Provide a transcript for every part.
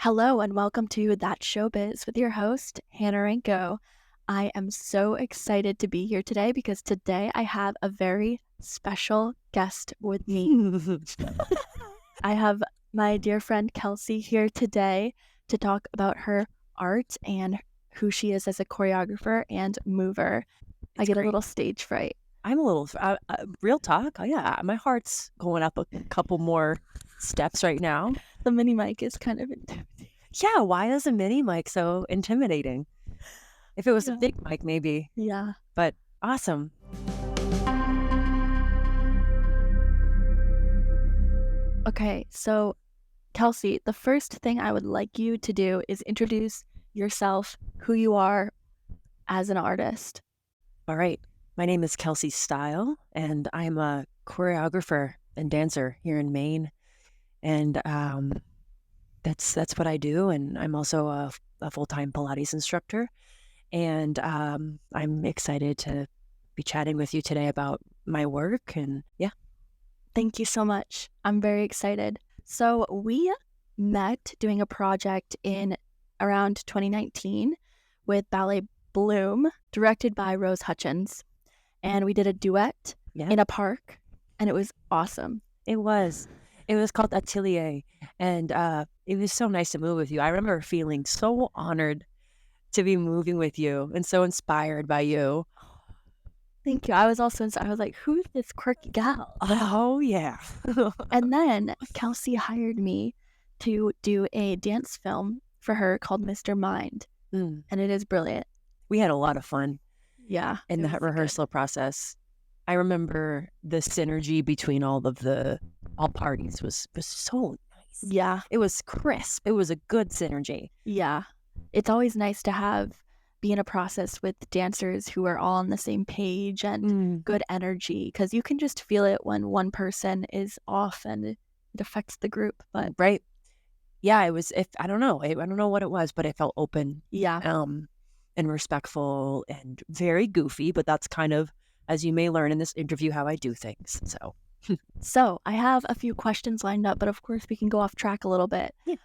Hello and welcome to That Showbiz with your host, Hannah Ranko. I am so excited to be here today because today I have a very special guest with me. I have my dear friend Kelsie here today to talk about her art and who she is as a choreographer and mover. I It's get a great. little stage fright. I'm a little real talk. Yeah, my heart's going up a couple more steps right now. The mini mic is kind of intimidating. Yeah, why is a mini mic so intimidating? If it was a Yeah. big mic, maybe. Yeah. But awesome. Okay, so Kelsie, the first thing I would like you to do is introduce yourself, who you are as an artist. All right. My name is Kelsie Steil, and I'm a choreographer and dancer here in Maine. And that's what I do. And I'm also a full-time Pilates instructor. And I'm excited to be chatting with you today about my work. And yeah. Thank you so much. I'm very excited. So, we met doing a project in around 2019 with Ballet Bloom, directed by Rose Hutchins. And we did a duet Yeah. in a park, and it was awesome. It was. It was called Atelier, and it was so nice to move with you. I remember feeling so honored to be moving with you and so inspired by you. Thank you. I was like, who's this quirky gal? Oh, yeah. And then Kelsie hired me to do a dance film for her called Mr. Mind, Mm. and it is brilliant. We had a lot of fun Yeah, in it the was good. rehearsal process. I remember the synergy between all parties was so nice. Yeah, It was crisp. It was a good synergy. yeah. It's always nice to be in a process with dancers who are all on the same page and good energy, because you can just feel it when one person is off and it affects the group. But Right. Yeah, it was. If I don't know, I don't know what it was, but it felt open, yeah, and respectful and very goofy. But that's kind of, as you may learn in this interview, how I do things. So I have a few questions lined up, but of course we can go off track a little bit. Yeah.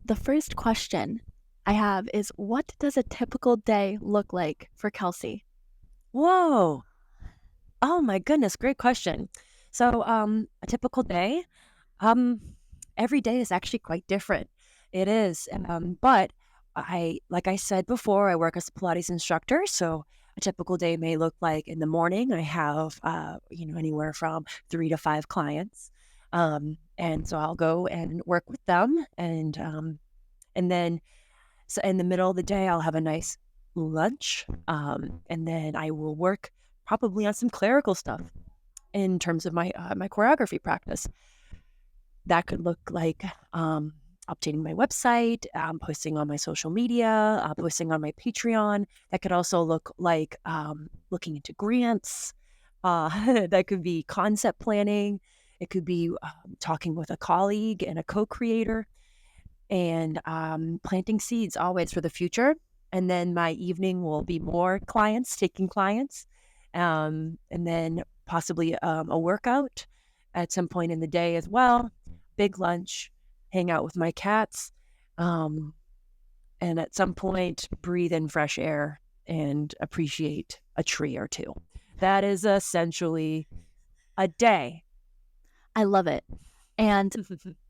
The first question I have is, what does a typical day look like for Kelsie? Whoa. Oh my goodness, great question. So, a typical day, um, every day is actually quite different. It is, but like I said before, I work as a Pilates instructor. So a typical day may look like in the morning, I have, anywhere from 3 to 5 clients. And so I'll go and work with them. And then, so in the middle of the day, I'll have a nice lunch. And then I will work probably on some clerical stuff in terms of my choreography practice. That could look like updating my website, posting on my social media, posting on my Patreon. That could also look like looking into grants. That could be concept planning. It could be talking with a colleague and a co-creator, and planting seeds always for the future. And then my evening will be more clients, taking clients, and then possibly a workout at some point in the day as well. Big lunch, hang out with my cats, and at some point breathe in fresh air and appreciate a tree or two. That is essentially a day. I love it. And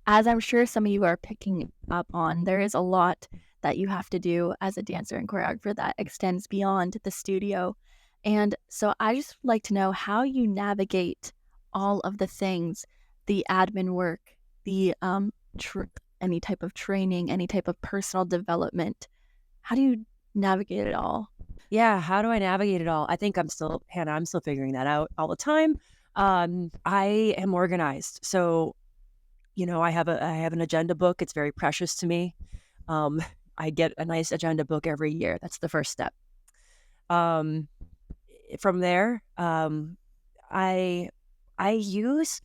as I'm sure some of you are picking up on, there is a lot that you have to do as a dancer and choreographer that extends beyond the studio. And so I just like to know how you navigate all of the things, the admin work, the any type of training, any type of personal development. How do you navigate it all? Yeah, how do I navigate it all? I think Hannah, I'm still figuring that out all the time. I am organized. So, I have an agenda book. It's very precious to me. Um, I get a nice agenda book every year. That's the first step. Um, from there, I I use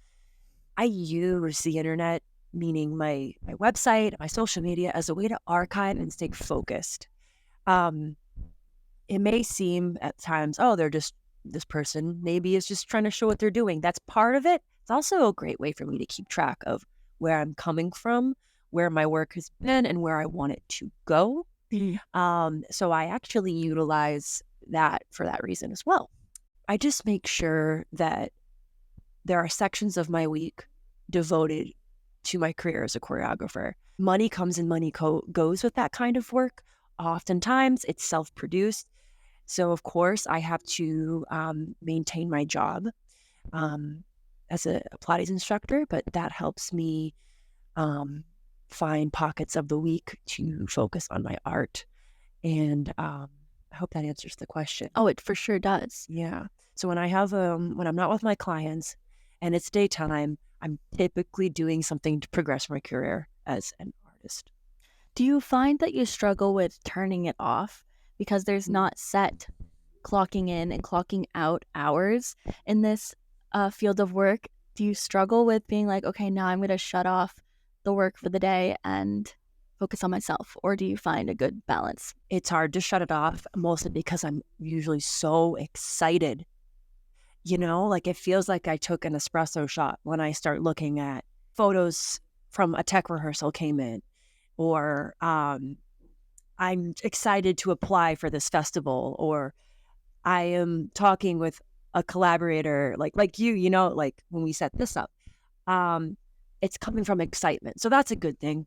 I use the internet, meaning my website, my social media, as a way to archive and stay focused. Um, it may seem at times, oh, they're just this person maybe is just trying to show what they're doing. That's part of it. It's also a great way for me to keep track of where I'm coming from, where my work has been and where I want it to go. Mhm. So I actually utilize that for that reason as well. I just make sure that there are sections of my week devoted to my career as a choreographer. Money comes and money goes with that kind of work. Oftentimes it's self-produced. So, of course, I have to maintain my job um, as a Pilates instructor, but that helps me um, find pockets of the week to focus on my art. And I hope that answers the question. Oh, it for sure does. Yeah. So when I'm not with my clients and it's daytime, I'm typically doing something to progress my career as an artist. Do you find that you struggle with turning it off because there's not set clocking in and clocking out hours in this field of work? Do you struggle with being like, okay, now I'm going to shut off the work for the day and focus on myself? Or do you find a good balance? It's hard to shut it off, mostly because I'm usually so excited. Like it feels like I took an espresso shot when I start looking at photos from a tech rehearsal came in, or I'm excited to apply for this festival, or I am talking with a collaborator like like when we set this up. Um, it's coming from excitement. So that's a good thing.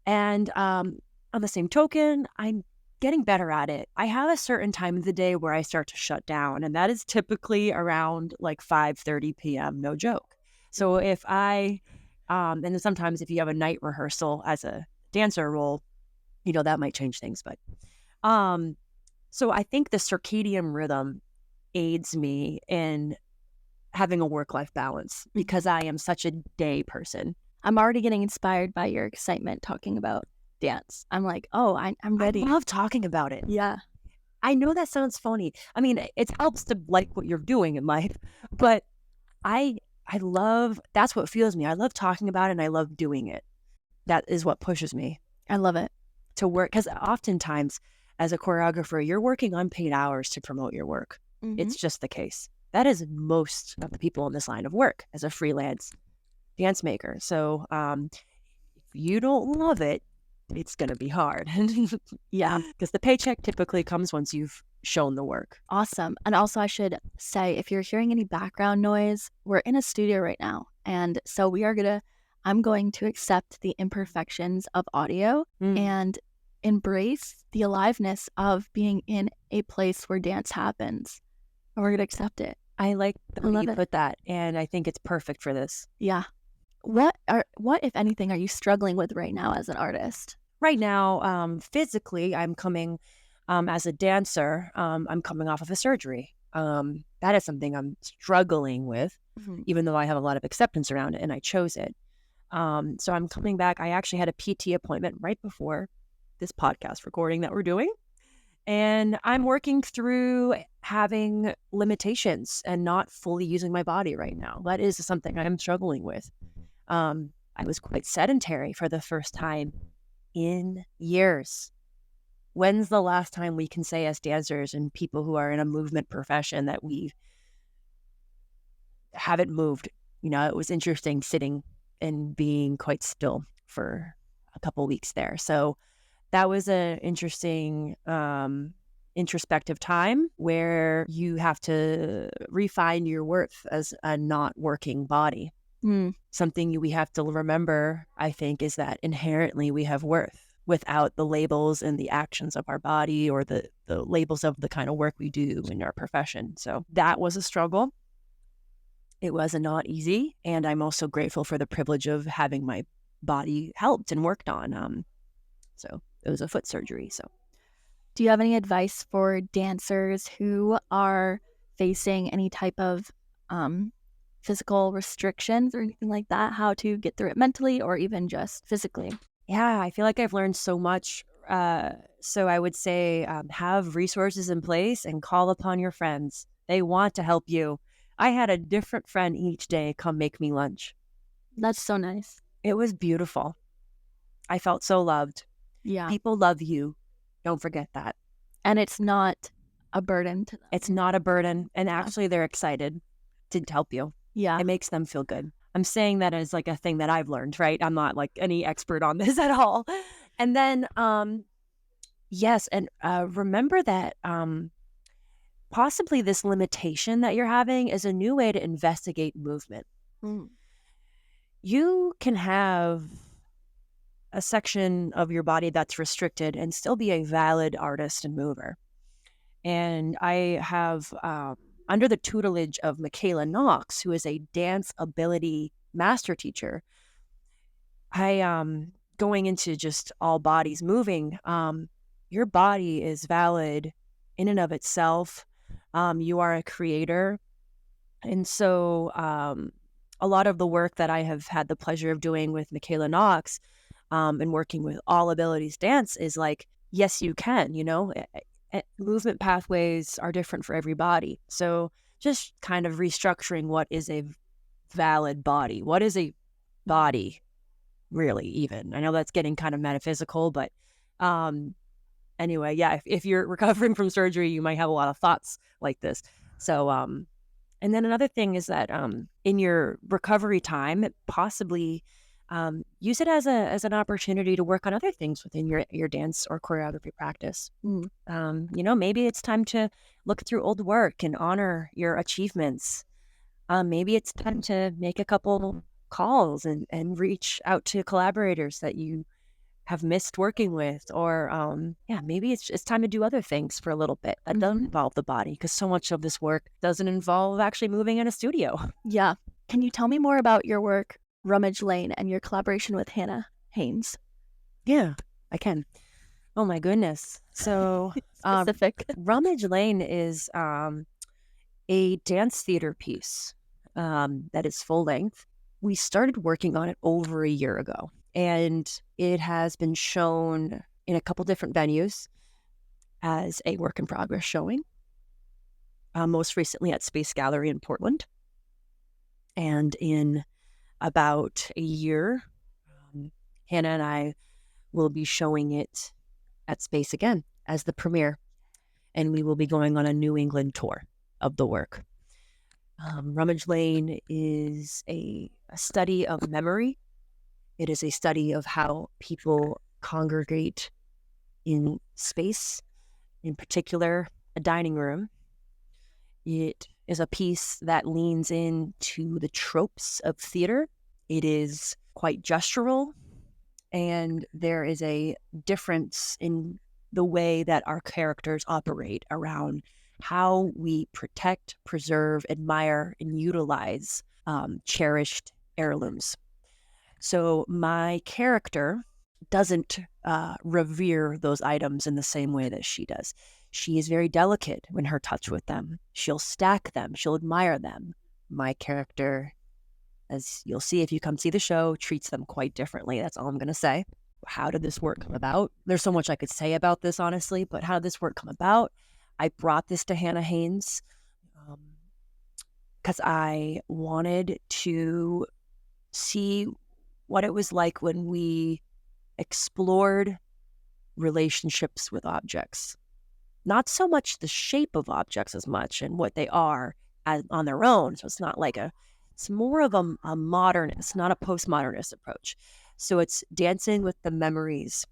And on the same token, I'm getting better at it. I have a certain time of the day where I start to shut down, and that is typically around like 5:30 p.m., no joke. So if and then sometimes if you have a night rehearsal as a dancer role, that might change things. But um, so I think the circadian rhythm aids me in having a work-life balance because I am such a day person. I'm already getting inspired by your excitement talking about dance. I'm like, oh, I'm ready. I love talking about it. Yeah. I know that sounds phony. I mean, it helps to like what you're doing in life, but I love that's what fuels me. I love talking about it and I love doing it. That is what pushes me I love it. to work because oftentimes as a choreographer, you're working unpaid hours to promote your work. Mhm. It's just the case. That is most of the people in this line of work as a freelance dance maker. So if you don't love it, it's going to be hard. Yeah. Because the paycheck typically comes once you've shown the work. Awesome. And also, I should say, if you're hearing any background noise, we're in a studio right now. And so I'm going to accept the imperfections of audio and embrace the aliveness of being in a place where dance happens. And we're going to accept it. I like the way love you it. put that. And I think it's perfect for this. Yeah. What, if anything, are you struggling with right now as an artist? Right now, physically, I'm coming as a dancer, I'm coming off of a surgery. That is something I'm struggling with, even though I have a lot of acceptance around it and I chose it. So I'm coming back. I actually had a PT appointment right before this podcast recording that we're doing. And I'm working through having limitations and not fully using my body right now. That is something I'm struggling with. I was quite sedentary for the first time in years. When's the last time we can say as dancers and people who are in a movement profession that we haven't moved? It was interesting sitting and being quite still for a couple weeks there. So that was an interesting introspective time where you have to refine your worth as a not working body. Something we have to remember, I think, is that inherently we have worth without the labels and the actions of our body or the labels of the kind of work we do in our profession. So that was a struggle. It was not easy. And I'm also grateful for the privilege of having my body helped and worked on. So it was a foot surgery. So do you have any advice for dancers who are facing any type of physical restrictions or anything like that, how to get through it mentally or even just physically? Yeah, I feel like I've learned so much. So I would say have resources in place and call upon your friends. They want to help you. I had a different friend each day come make me lunch. That's so nice. It was beautiful. I felt so loved. Yeah. People love you. Don't forget that. And it's not a burden to them. It's not a burden. And actually, they're excited to help you. Yeah. It makes them feel good. I'm saying that as like a thing that I've learned, right? I'm not like any expert on this at all. And then, yes, and remember that possibly this limitation that you're having is a new way to investigate movement. Mm. You can have a section of your body that's restricted and still be a valid artist and mover. And I have, under the tutelage of Michaela Knox, who is a dance ability master teacher, going into just all bodies moving, your body is valid in and of itself. You are a creator. And so a lot of the work that I have had the pleasure of doing with Michaela Knox and working with All Abilities Dance is like, yes, you can, movement pathways are different for every body. So just kind of restructuring what is a valid body. What is a body, really, even? I know that's getting kind of metaphysical, but anyway, yeah, if you're recovering from surgery, you might have a lot of thoughts like this. So, and then another thing is that in your recovery time, possibly use it as an opportunity to work on other things within your dance or choreography practice. Maybe it's time to look through old work and honor your achievements. Maybe it's time to make a couple calls and reach out to collaborators that you have missed working with, or maybe it's time to do other things for a little bit that don't involve the body, because so much of this work doesn't involve actually moving in a studio. Yeah. Can you tell me more about your work, Rummage Lane, and your collaboration with Hannah Haynes? Yeah, I can. Oh my goodness. So Specific. Rummage Lane is a dance theater piece that is full length. We started working on it over a year ago, and it has been shown in a couple different venues as a work in progress showing, most recently at Space Gallery in Portland. And in about a year, Hannah and I will be showing it at Space again as the premiere, and we will be going on a New England tour of the work. Rummage Lane is a study of memory. It is a study of how people congregate in space, in particular, a dining room. It is a piece that leans into the tropes of theater. It is quite gestural, and there is a difference in the way that our characters operate around how we protect, preserve, admire, and utilize cherished heirlooms. So my character doesn't revere those items in the same way that she does. She is very delicate when her touch with them. She'll stack them. She'll admire them. My character, as you'll see if you come see the show, treats them quite differently. That's all I'm going to say. How did this work come about? There's so much I could say about this, honestly, but how did this work come about? I brought this to Hannah Haynes because I wanted to see what it was like when we explored relationships with objects. Not so much the shape of objects as much and what they are on their own. So it's more of a modernist, not a postmodernist approach. So it's dancing with the memories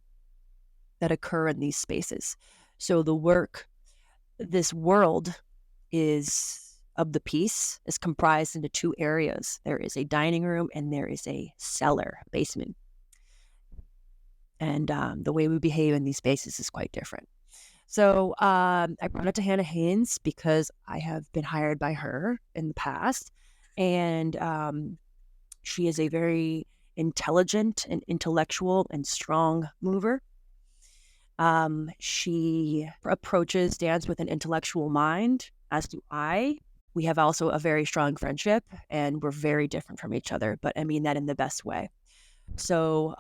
that occur in these spaces. So this world of the piece is comprised into two areas. There is a dining room and there is a cellar, basement. And the way we behave in these spaces is quite different. So I brought it to Hannah Haynes because I have been hired by her in the past. And she is a very intelligent and intellectual and strong mover. She approaches dance with an intellectual mind, as do I. We have also a very strong friendship, and we're very different from each other, but I mean that in the best way. So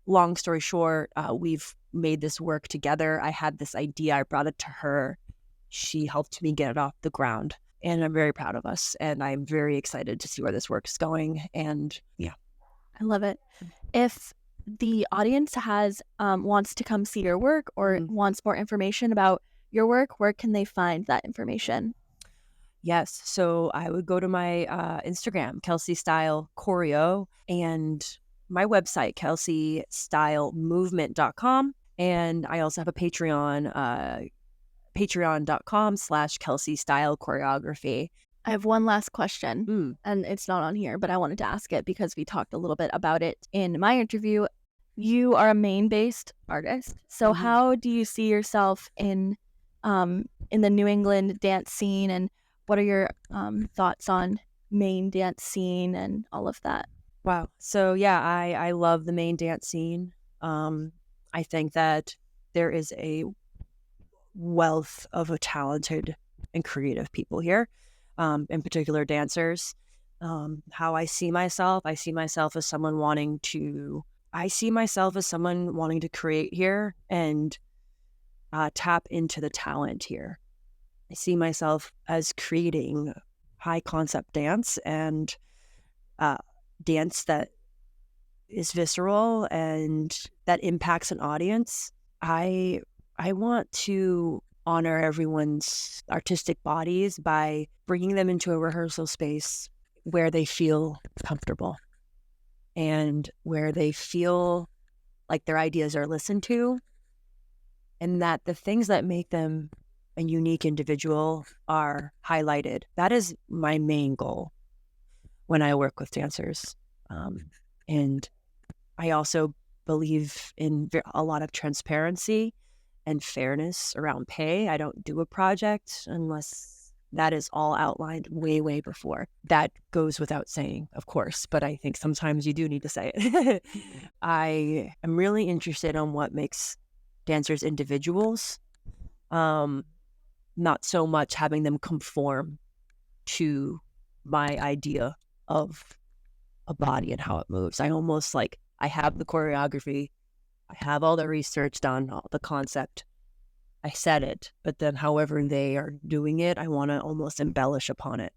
long story short, we've made this work together. I had this idea. I brought it to her. She helped me get it off the ground, and I'm very proud of us, and I'm very excited to see where this work is going. And yeah. I love it. If the audience wants to come see your work or wants more information about your work, where can they find that information? Yes. So I would go to my Instagram, Kelsie Steil Choreo, and my website, kelsiestylmovement.com. And I also have a Patreon, patreon.com/Kelsie Steil Choreography. I have one last question, and it's not on here, but I wanted to ask it because we talked a little bit about it in my interview. You are a Maine-based artist, so how do you see yourself in the New England dance scene, and what are your thoughts on Maine dance scene and all of that? Wow. So yeah, I love the Maine dance scene. I think that there is a wealth of a talented and creative people here, in particular dancers. How I see myself as someone wanting to. I see myself as someone wanting to create here and tap into the talent here. I see myself as creating high concept dance and dance that is visceral and that impacts an audience. I want to honor everyone's artistic bodies by bringing them into a rehearsal space where they feel comfortable and where they feel like their ideas are listened to, and that the things that make them a unique individual are highlighted. That is my main goal when I work with dancers. And I also believe in a lot of transparency and fairness around pay. I don't do a project unless that is all outlined way, way before. That goes without saying, of course, but I think sometimes you do need to say it. I am really interested in what makes dancers individuals, not so much having them conform to my idea of a body and how it moves. I almost like, I have the choreography, I have all the research done, all the concept, I said it, but then however they are doing it, I want to almost embellish upon it.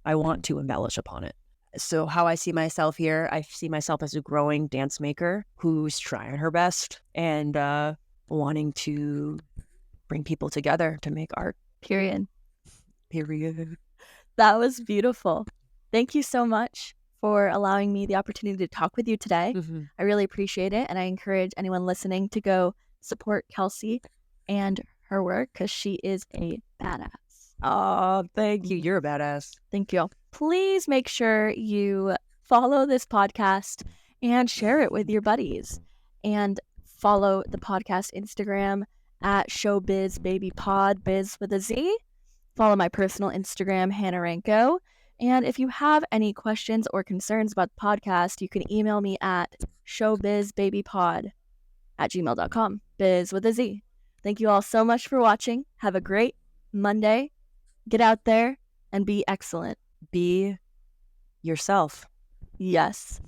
I want to embellish upon it. So how I see myself here, I see myself as a growing dance maker who's trying her best and wanting to bring people together to make art. Period. Period. That was beautiful. Thank you so much for allowing me the opportunity to talk with you today. I really appreciate it, and I encourage anyone listening to go support Kelsie and her work because she is a badass. Oh, thank you. You're a badass. Thank you. Please make sure you follow this podcast and share it with your buddies. And follow the podcast Instagram at showbizbabypod, biz with a Z. Follow my personal Instagram, Hannah Ranko. And if you have any questions or concerns about the podcast, you can email me at showbizbabypod@gmail.com, biz with a Z. Thank you all so much for watching. Have a great Monday. Get out there and be excellent. Be yourself. Yes.